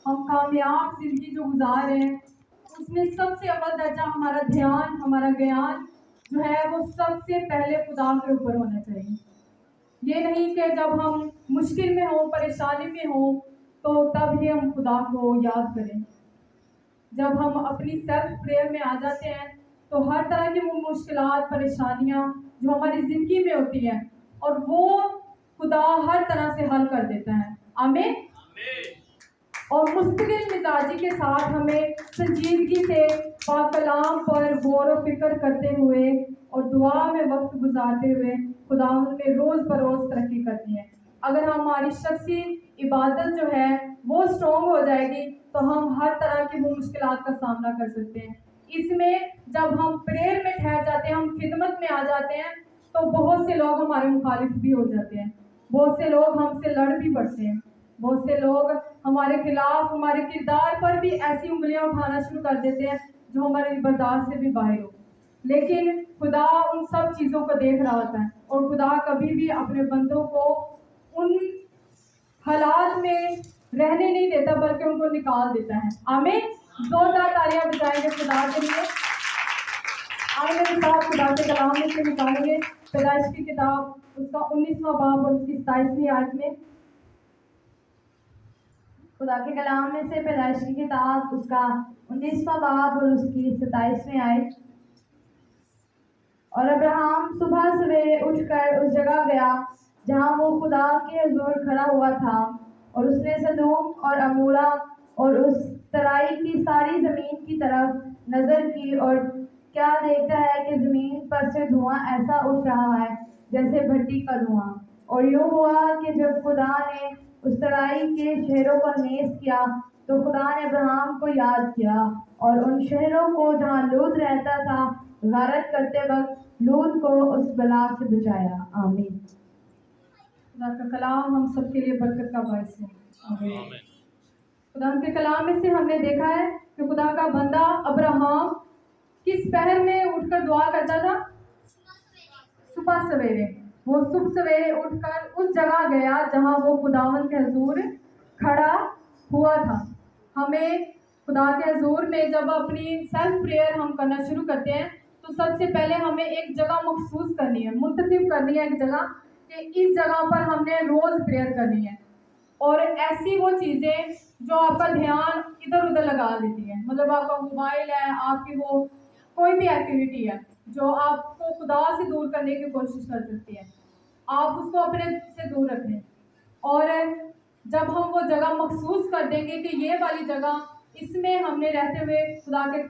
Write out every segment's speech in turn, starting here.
ہم کامیاب زندگی جو گزار رہے ہیں اس میں سب سے اول درجہ ہمارا دھیان، ہمارا گیان جو ہے وہ سب سے پہلے خدا کے اوپر ہونا چاہیے۔ یہ نہیں کہ جب ہم مشکل میں ہوں، پریشانی میں ہوں تو تب ہی ہم خدا کو یاد کریں۔ جب ہم اپنی سیلف پریئر میں آ جاتے ہیں تو ہر طرح کی وہ مشکلات، پریشانیاں جو ہماری زندگی میں ہوتی ہیں اور وہ خدا ہر طرح سے حل کر دیتا ہے۔ آمین۔ اور مستقل مزاجی کے ساتھ ہمیں سنجیدگی سے پاک کلام پر غور و فکر کرتے ہوئے اور دعا میں وقت گزارتے ہوئے خدا میں روز بروز ترقی کرنی ہے۔ اگر ہماری شخصی عبادت جو ہے وہ اسٹرانگ ہو جائے گی تو ہم ہر طرح کی وہ مشکلات کا سامنا کر سکتے ہیں۔ اس میں جب ہم پریئر میں ٹھہر جاتے ہیں، ہم خدمت میں آ جاتے ہیں تو بہت سے لوگ ہمارے مخالف بھی ہو جاتے ہیں، بہت سے لوگ ہم سے لڑ بھی پڑتے ہیں، بہت سے لوگ ہمارے خلاف، ہمارے کردار پر بھی ایسی انگلیاں اٹھانا شروع کر دیتے ہیں جو ہماری برداشت سے بھی باہر ہو۔ لیکن خدا ان سب چیزوں کو دیکھ رہا ہوتا ہے اور خدا کبھی بھی اپنے بندوں کو ان حالات میں رہنے نہیں دیتا بلکہ ان کو نکال دیتا ہے۔ آمین۔ زوردار تالیاں بجائیں گے خدا کے لیے۔ آئے میرے ساتھ خدا کے کلام میں سے نکالیں گے پیدائش کی کتاب اس کا 19واں باب اور اس کی 27ویں آیت میں۔ خدا کے کلام میں سے پیدائش کی کتاب اس کا 19واں باب اور اس کی 27ویں آیت۔ اور ابراہیم صبح سویرے اٹھ کر اس جگہ گیا جہاں وہ خدا کے حضور کھڑا ہوا تھا، اور اس نے سدوم اور عمورہ اور اس ترائی کی ساری زمین کی طرف نظر کی، اور کیا دیکھتا ہے کہ زمین پر سے دھواں ایسا اٹھ رہا ہے جیسے بھٹی کا دھواں۔ اور یوں ہوا کہ جب خدا نے اس ترائی کے شہروں کو نیز کیا تو خدا نے ابراہیم کو یاد کیا اور ان شہروں کو جہاں لوط رہتا تھا غارت کرتے وقت لوط کو اس بلا سے بچایا۔ آمین۔ خدا کا کلام ہم سب کے لیے برکت کا باعث ہے۔ آمین۔ خدا کے کلام میں سے ہم نے دیکھا ہے کہ خدا کا بندہ ابراہیم کس پہر میں اٹھ کر دعا کرتا تھا؟ صبح سویرے۔ وہ صبح سویرے اٹھ کر اس جگہ گیا جہاں وہ خداوند کے حضور کھڑا ہوا تھا۔ ہمیں خدا کے حضور میں جب اپنی سیلف پریئر ہم کرنا شروع کرتے ہیں تو سب سے پہلے ہمیں ایک جگہ مخصوص کرنی ہے، منتخب کرنی ہے ایک جگہ کہ اس جگہ پر ہم نے روز پریئر کرنی ہے، اور ایسی وہ چیزیں جو آپ کا دھیان ادھر ادھر لگا دیتی ہیں، مطلب آپ کا موبائل ہے، آپ کی وہ کوئی بھی ایکٹیویٹی ہے جو آپ کو خدا سے دور کرنے کی کوشش کر سکتی ہے، آپ اس کو اپنے سے دور رکھیں۔ اور جب ہم وہ جگہ مخصوص کر دیں گے کہ یہ والی جگہ اس میں ہم نے رہتے ہوئے خدا کے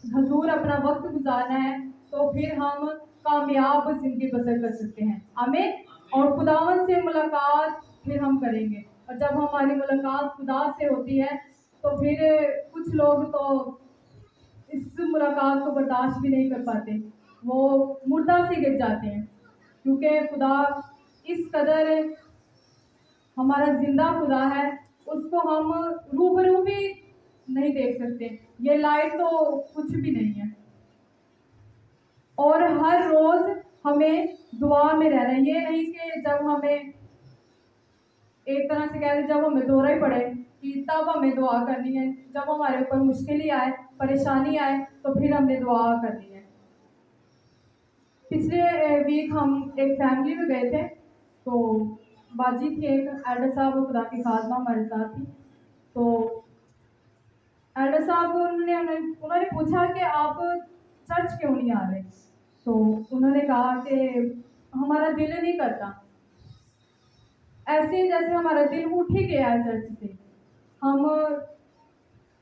حضور اپنا وقت گزارنا ہے تو پھر ہم کامیاب زندگی بسر کر سکتے ہیں۔ آمین۔ اور خداوند سے ملاقات پھر ہم کریں گے، اور جب ہماری ملاقات خدا سے ہوتی ہے تو پھر کچھ لوگ تو اس ملاقات کو برداشت بھی نہیں کر پاتے، وہ مردہ سے گر جاتے ہیں، کیونکہ خدا اس قدر ہمارا زندہ خدا ہے، اس کو ہم روبرو بھی نہیں دیکھ سکتے، یہ لائٹ تو کچھ بھی نہیں ہے۔ اور ہر روز ہمیں دعا میں رہنا ہے، یہ نہیں کہ جب ہمیں ایک طرح سے کہہ دیں جب ہمیں دورہ ہی پڑے کہ تب ہمیں دعا کرنی ہے، جب ہمارے اوپر مشکل ہی آئے، پریشانی آئے تو پھر ہم نے دعا کرنی ہے۔ پچھلے ویک ہم ایک فیملی میں گئے تھے، تو باجی تھی ایک ایلڈر صاحب خدا کی خادمہ ہمارے ساتھ تھی، تو ایلڈر صاحب انہوں نے پوچھا کہ آپ چرچ کیوں نہیں آ رہے، تو انہوں نے کہا کہ ہمارا دل نہیں کرتا، ایسے جیسے ہمارا دل اٹھ ہی گیا ہے چرچ سے، ہم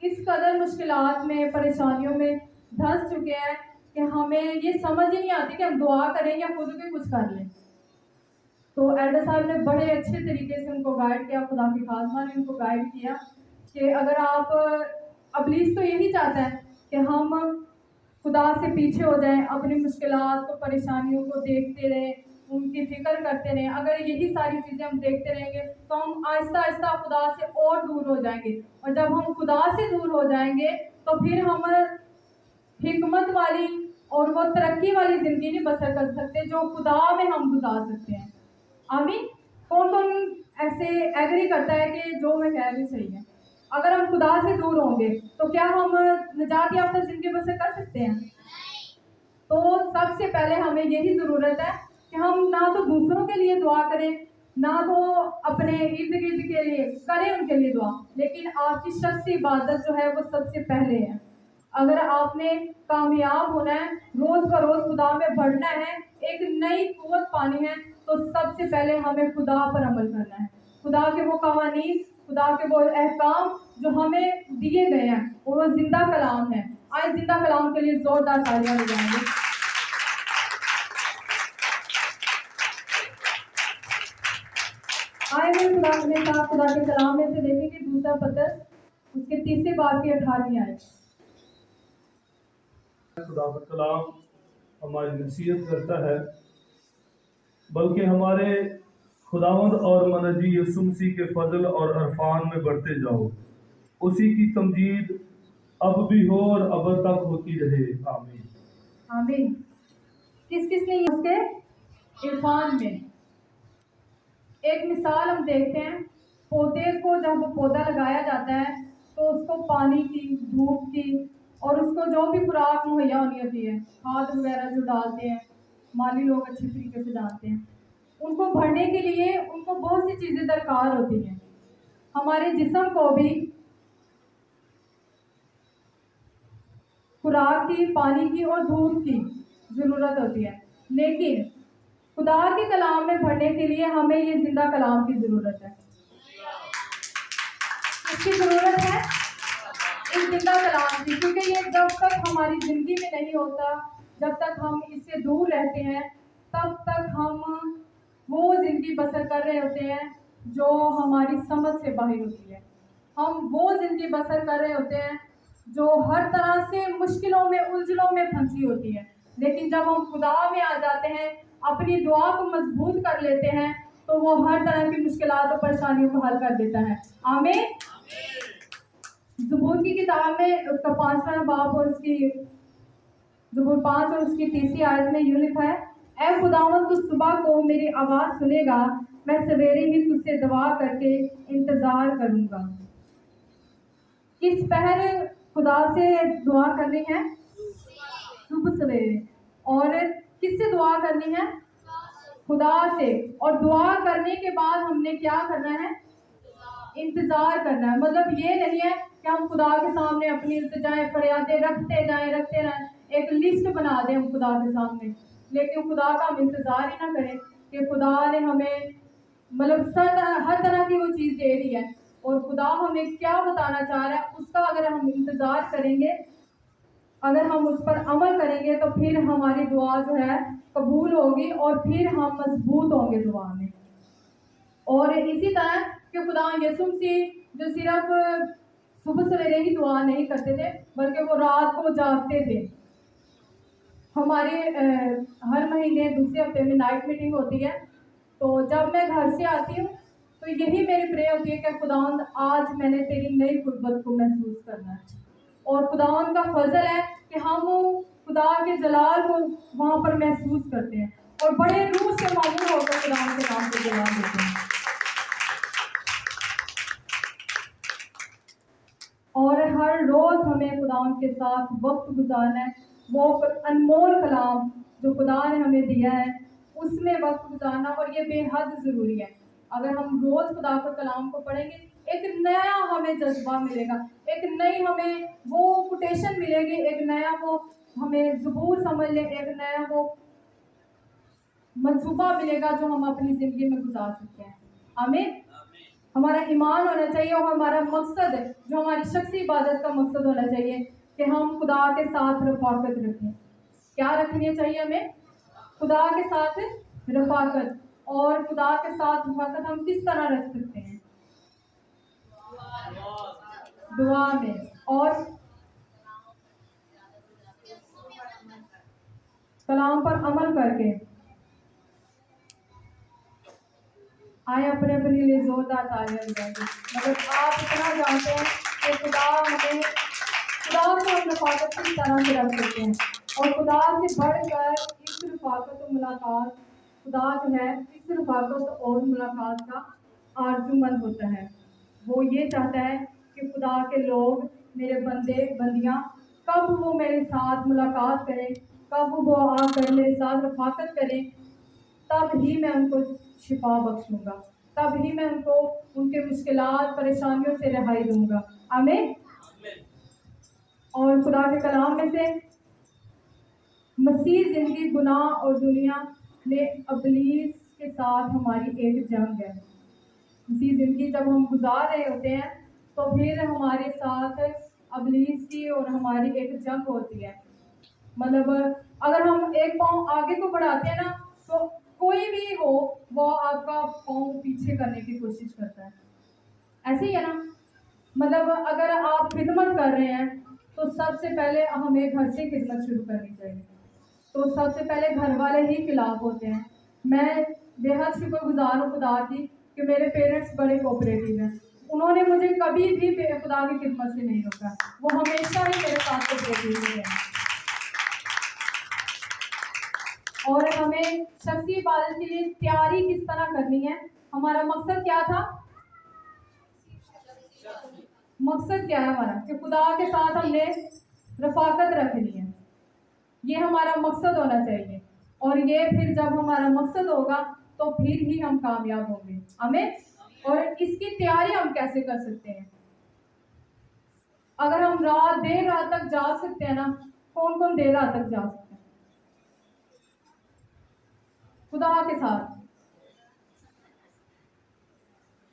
اس قدر مشکلات میں، پریشانیوں میں دھنس چکے ہیں کہ ہمیں یہ سمجھ ہی نہیں آتی کہ ہم دعا کریں یا خود بھی کچھ کر لیں۔ تو ایلڈر صاحب نے بڑے اچھے طریقے سے ان کو گائیڈ کیا، خدا کی خادمہ نے ان کو گائیڈ کیا کہ اگر آپ، ابلیس تو یہی چاہتا ہے کہ ہم خدا سے پیچھے ہو جائیں، اپنی مشکلات کو، پریشانیوں کو دیکھتے رہیں، ان کی فکر کرتے رہیں۔ اگر یہی ساری چیزیں ہم دیکھتے رہیں گے تو ہم آہستہ آہستہ خدا سے اور دور ہو جائیں گے، اور جب ہم خدا سے دور ہو جائیں گے تو پھر ہم حکمت والی اور وہ ترقی والی زندگی نہیں بسر کر سکتے جو خدا میں ہم گزار سکتے ہیں۔ آمین۔ کون کون ایسے ایگری کرتا ہے کہ جو میں کہہ رہی صحیح ہے؟ अगर हम खुदा से दूर होंगे तो क्या हम निजात याफ्ता जिंदगी बसर कर सकते हैं? तो सबसे पहले हमें यही ज़रूरत है कि हम ना तो दूसरों के लिए दुआ करें, ना तो अपने इर्द गिर्द के लिए करें उनके लिए दुआ, लेकिन आपकी शख्सी इबादत जो है वो सबसे पहले है। अगर आपने कामयाब होना है, रोज़ ब रोज़ खुदा में बढ़ना है, एक नई कुव्वत पानी है, तो सबसे पहले हमें खुदा पर अमल करना है। खुदा के वो कवानीन, खुदा के वो अहकाम जो हमें दिए गए हैं, और वो जिंदा कलाम है। आए जिंदा कलाम के लिए जोरदार तालियां बजाएंगे। आए हुए खुदा में साथ खुदा के कलाम में से देखेंगे दूसरा पत्र उसके तीसरे बाब की 18वीं आयत। खुदा का कलाम हमारी नसीहत करता है, बल्कि हमारे खुदावंद और मनजी यीशु मसीह के फजल और अरफान में बढ़ते जाओ। उसी की तमजीद अब भी हो और अब तक होती रहे। आमीन। आमीन। किस किस ने उसके इरफान में एक मिसाल हम देखते हैं, पौधे को जब पौधा लगाया जाता है तो उसको पानी की, धूप की और उसको जो भी खुराक मुहैया होनी होती है, खाद वगैरह जो डालते हैं, माली लोग अच्छे तरीके से डालते हैं, उनको भरने के लिए उनको बहुत सी चीज़ें दरकार होती हैं। हमारे जिस्म को भी खुराक की, पानी की और धूप की ज़रूरत होती है, लेकिन खुदा के कलाम में भरने के लिए हमें ये जिंदा कलाम की ज़रूरत है। इसकी ज़रूरत है इस जिंदा कलाम की, क्योंकि ये जब तक हमारी ज़िंदगी में नहीं होता, जब तक हम इससे दूर रहते हैं, तब तक हम वो ज़िंदगी बसर कर रहे होते हैं जो हमारी समझ से बाहर होती है। हम वो ज़िंदगी बसर कर रहे होते हैं जो हर तरह से मुश्किलों में, उलझनों में फंसी होती है। लेकिन जब हम खुदा में आ जाते हैं, अपनी दुआ को मजबूत कर लेते हैं, तो वो हर तरह की मुश्किलात और परेशानियों को हल कर देता है। आमीन। ज़बूर की किताब में उसका 5वां बाब और उसकी ज़बूर 5 और उसकी 3री आयत में यूँ लिखा है, ऐ खुदावंद तू सुबह को मेरी आवाज़ सुनेगा, मैं सवेरे ही तुझसे दुआ करके इंतज़ार करूँगा। किस पहर खुदा से दुआ करनी है? सुबह सवेरे। और किससे दुआ करनी है? खुदा से। और दुआ करने के बाद हमने क्या करना है? इंतज़ार करना है। मतलब ये नहीं है कि हम खुदा के सामने अपनी इल्तिजाएं फरियादें रखते रहें, एक लिस्ट बना दें हम खुदा के सामने, लेकिन खुदा का हम इंतज़ार ही ना करें कि खुदा ने हमें मतलब हर तरह की वो चीज़ दे रही है और खुदा हमें क्या बताना चाह रहा है, उसका अगर हम इंतज़ार करेंगे, अगर हम उस पर अमल करेंगे, तो फिर हमारी दुआ जो है कबूल होगी और फिर हम मजबूत होंगे दुआ में। और इसी तरह कि खुदा यीशु मसीह जो सिर्फ सुबह सवेरे ही दुआ नहीं करते थे, बल्कि वो रात को जागते थे। हमारे हर महीने दूसरे हफ्ते में नाइट मीटिंग होती है, तो जब मैं घर से आती हूँ तो यही मेरी प्रे होती है कि खुदावंद आज मैंने तेरी नई कुर्बत को महसूस करना है। और खुदावंद का फजल है कि हम खुदा के जलाल को वहाँ पर महसूस करते हैं और बड़े रूह से मामूल होकर खुदावंद के नाम को जलाल देते हैं। और हर रोज़ हमें खुदावंद के साथ वक्त गुजारना है। वो अनमोल कलाम जो खुदा ने हमें दिया है उसमें वक्त गुजारना, और ये बेहद ज़रूरी है। अगर हम रोज़ खुदा के कलाम को पढ़ेंगे, एक नया हमें जज्बा मिलेगा, एक नई हमें वो कोटेशन मिलेगी, एक नया वो हमें ज़बूर समझ लें, एक नया वो मंसूबा मिलेगा जो हम अपनी ज़िंदगी में गुजार सकते हैं। आमीन। हमारा ईमान होना चाहिए और हमारा मकसद, जो हमारी शख्सी इबादत का मकसद होना चाहिए कि हम खुदा के साथ रफ़ाकत रखें। क्या रखनी चाहिए हमें? खुदा के साथ रफ़ाकत। और खुदा के साथ रफ़ाकत हम किस तरह रख सकते हैं? दुआ में और कलाम पर अमल करके। आए अपने अपने लिए जोरदार तालियां बजाएंगे। मतलब आप इतना जानते हैं कि खुदा से हम रफ़ाकत किस तरह से रख सकते हैं, और खुदा से बढ़कर इस रफ़ाकत और मुलाकात, खुदा जो है इस रफ़ाकत और मुलाकात का आरज़ूमंद होता है। वो ये चाहता है कि खुदा के लोग, मेरे बंदे बंदियां, कब वो मेरे साथ मुलाकात करें, कब वो आकर मेरे साथ रफाकत करें, तब ही मैं उनको शिफा बख्शूंगा, तब ही मैं उनको उनके मुश्किलात परेशानियों से रिहाई दूंगा। आमीन। और खुदा के कलाम में से मसीह जिंदगी गुनाह और दुनिया में अबलीस के साथ हमारी एक जंग है। मसीह जिंदगी जब हम गुजार रहे होते हैं तो फिर हमारे साथ अबलीस की और हमारी एक जंग होती है। मतलब अगर हम एक पाँव आगे को बढ़ाते हैं ना, तो कोई भी हो वो आपका पाँव पीछे करने की कोशिश करता है। ऐसे ही है ना। मतलब अगर आप खिदमत कर रहे हैं तो सबसे पहले हमें घर से खिदमत शुरू करनी चाहिए। तो सबसे पहले घर वाले ही खिलाफ होते हैं। मैं बेहद शुक्रगुजार हूँ खुदा की कि मेरे पेरेंट्स बड़े कोऑपरेटिव हैं। उन्होंने मुझे कभी भी खुदा की खिदमत से नहीं रोका, वो हमेशा ही मेरे साथ कोऑपरेटिव रहे हैं। और हमें शख्सी इबादत के लिए तैयारी किस तरह करनी है, हमारा मकसद क्या था? मकसद क्या है हमारा? कि खुदा के साथ हमने रफाकत रखनी है, ये हमारा मकसद होना चाहिए। और ये फिर जब हमारा मकसद होगा तो फिर ही हम कामयाब होंगे। हमें और इसकी तैयारी हम कैसे कर सकते हैं? अगर हम देर रात तक जा सकते हैं ना, कौन कौन देर रात तक जा सकते हैं खुदा के साथ?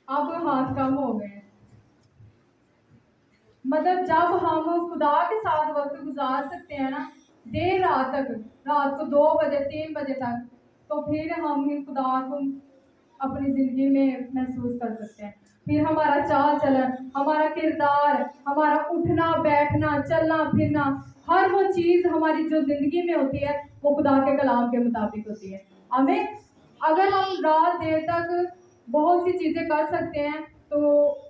अब हाथ कम हो गए हैं। मतलब जब हम खुदा के साथ वक्त गुजार सकते हैं ना देर रात तक, रात को 2 बजे 3 बजे तक, तो फिर हम खुदा को अपनी ज़िंदगी में महसूस कर सकते हैं। फिर हमारा चाल चलन, हमारा किरदार, हमारा उठना बैठना चलना फिरना, हर वो चीज़ हमारी जो ज़िंदगी में होती है वो खुदा के कलाम के मुताबिक होती है। हमें अगर हम रात देर तक बहुत सी चीज़ें कर सकते हैं तो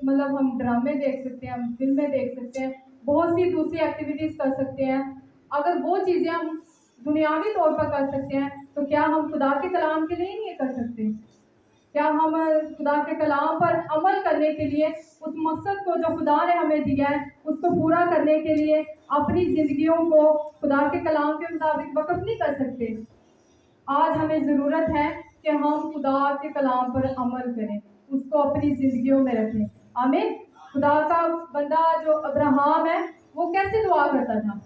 मतलब हम ड्रामे देख सकते हैं, हम फिल्में देख सकते हैं, बहुत सी दूसरी एक्टिविटीज़ कर सकते हैं। अगर वो चीज़ें हम दुनियावी तौर पर कर सकते हैं तो क्या हम खुदा के कलाम के लिए नहीं कर सकते? क्या हम खुदा के कलाम पर अमल करने के लिए, उस मकसद को जो खुदा ने हमें दिया है उसको पूरा करने के लिए अपनी ज़िंदगियों को खुदा के कलाम के मुताबिक वक़्फ़ नहीं कर सकते? आज हमें ज़रूरत है कि हम खुदा के कलाम पर अमल करें, उसको अपनी ज़िंदगियों में रखें। आमीन। खुदा का बंदा जो अब्राहम है वो कैसे दुआ करता था?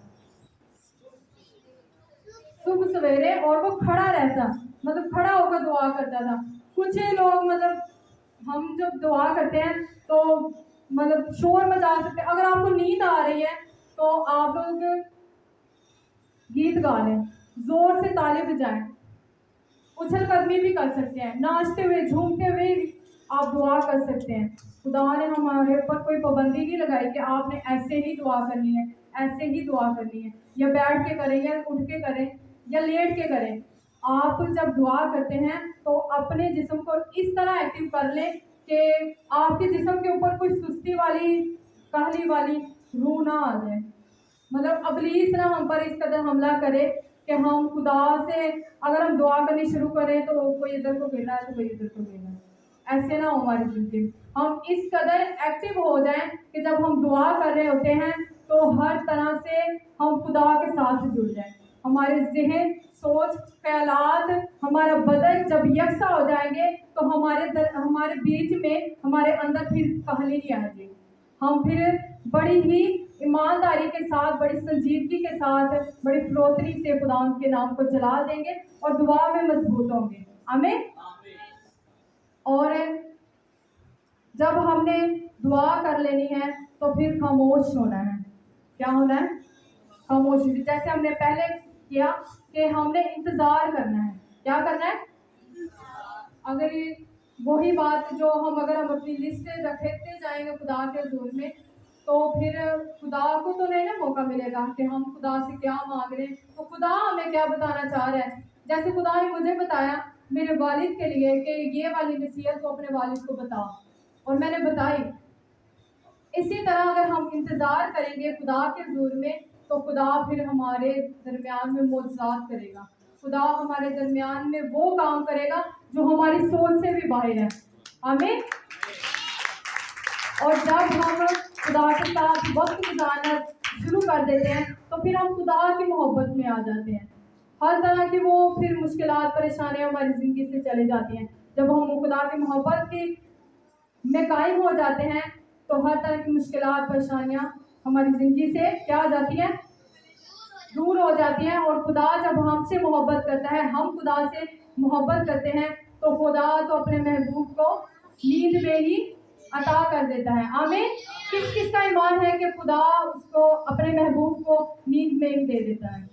सुबह सवेरे, और वो खड़ा रहता, मतलब खड़ा होकर दुआ करता था। कुछ लोग मतलब हम जब दुआ करते हैं तो मतलब शोर मचा सकते हैं। अगर आपको नींद आ रही है तो आप लोग गीत गा लें, जोर से ताली बजाएं, उछल कदमी भी कर सकते हैं, नाचते हुए झूमते हुए आप दुआ कर सकते हैं। खुदा ने हमारे ऊपर कोई पाबंदी नहीं लगाई कि आपने ऐसे ही दुआ करनी है, ऐसे ही दुआ करनी है, या बैठ के करें या उठ के करें या लेट के करें। आप जब दुआ करते हैं तो अपने जिस्म को इस तरह एक्टिव कर लें कि आपके जिस्म के ऊपर कोई सुस्ती वाली काहली वाली रूह ना आ जाए। मतलब अबलीस ना हम पर इस कदर हमला करे कि हम खुदा से अगर हम दुआ करनी शुरू करें तो कोई इधर को गिरना है तो कोई इधर को गिरना है। ऐसे ना हो हमारी जिंदगी। हम इस कदर एक्टिव हो जाएं कि जब हम दुआ कर रहे होते हैं तो हर तरह से हम खुदा के साथ जुड़ जाएं। हमारे जहन, सोच, ख्यालात, हमारा बदन जब यकसा हो जाएंगे तो हमारे बीच में, हमारे अंदर फिर कहली नहीं आएगी। हम फिर बड़ी ही ईमानदारी के साथ, बड़ी संजीदगी के साथ, बड़ी फरोतनी से खुदा के नाम को जला देंगे और दुआ में मजबूत होंगे। आमीन। और जब हमने दुआ कर लेनी है तो फिर खामोश होना है। क्या होना है? खामोश। जैसे हमने पहले किया कि हमने इंतज़ार करना है। क्या करना है? अगर ये वही बात जो हम अपनी लिस्ट रखते जाएंगे खुदा के हुजूर में, तो फिर खुदा को तो नहीं ना मौका मिलेगा कि हम खुदा से क्या मांग रहे हैं, तो खुदा हमें क्या बताना चाह रहा है। जैसे खुदा ने मुझे बताया मेरे वालिद के लिए कि ये वाली नसीहत को अपने वालिद को बता, और मैंने बताई। इसी तरह अगर हम इंतज़ार करेंगे खुदा के हुजूर में तो खुदा फिर हमारे दरमियान में मौजज़ात करेगा। खुदा हमारे दरमियान में वो काम करेगा जो हमारी सोच से भी बाहर है। आमीन। और जब हम खुदा वक्त गुजारना शुरू कर देते हैं तो फिर हम खुदा की मोहब्बत में आ जाते हैं। हर तरह की वो फिर मुश्किलात परेशानियां हमारी ज़िंदगी से चले जाती हैं। जब हम खुदा की मोहब्बत की में कायम हो जाते हैं तो हर तरह की मुश्किलात परेशानियां हमारी ज़िंदगी से क्या हो जाती हैं, दूर हो जाती हैं। और खुदा जब हमसे मोहब्बत करता है, हम खुदा से मोहब्बत करते हैं तो खुदा तो अपने महबूब को नींद में ही अता कर देता है। आमीन। किस किस का ईमान है कि खुदा उसको अपने महबूब को नींद में ही दे देता है।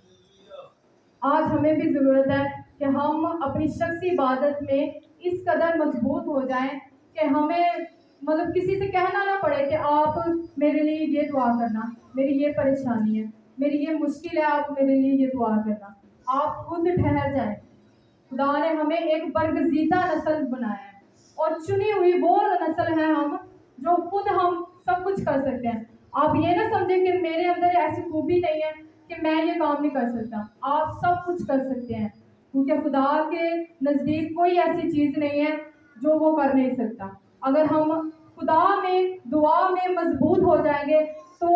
आज हमें भी ज़रूरत है कि हम अपनी शख्सी इबादत में इस कदर मजबूत हो जाएं कि हमें मतलब किसी से कहना ना पड़े कि आप मेरे लिए ये दुआ करना, मेरी ये परेशानी है, मेरी ये मुश्किल है, आप मेरे लिए ये दुआ करना। आप खुद ठहर जाएं। खुदा ने हमें एक बरगजीदा नस्ल बनाया है और चुनी हुई वो नस्ल है हम जो खुद हम सब कुछ कर सकते हैं। आप ये ना समझें कि मेरे अंदर ऐसी खूबी नहीं है कि मैं ये काम नहीं कर सकता। आप सब कुछ कर सकते हैं क्योंकि खुदा के नज़दीक कोई ऐसी चीज़ नहीं है जो वो कर नहीं सकता। अगर हम खुदा में दुआ में मजबूत हो जाएंगे तो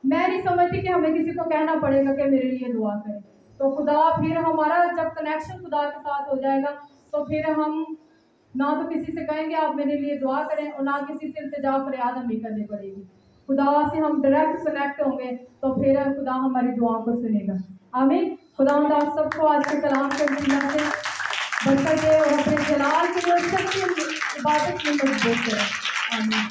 मैं नहीं समझती कि हमें किसी को कहना पड़ेगा कि मेरे लिए दुआ करें। तो खुदा फिर हमारा जब कनेक्शन खुदा के साथ हो जाएगा तो फिर हम ना तो किसी से कहेंगे आप मेरे लिए दुआ करें और ना किसी से इल्तिजा फरियाद हमें करनी पड़ेगी। खुदा से हम डायरेक्ट कनेक्ट होंगे तो फिर खुदा हमारी दुआओं को सुनेगा। आमीन। खुदा आप सबको आज के कलाम के वसीला से बरकत दे और अपने जलाल के लिए सच्ची इबादत में मजबूत करें। आमीन।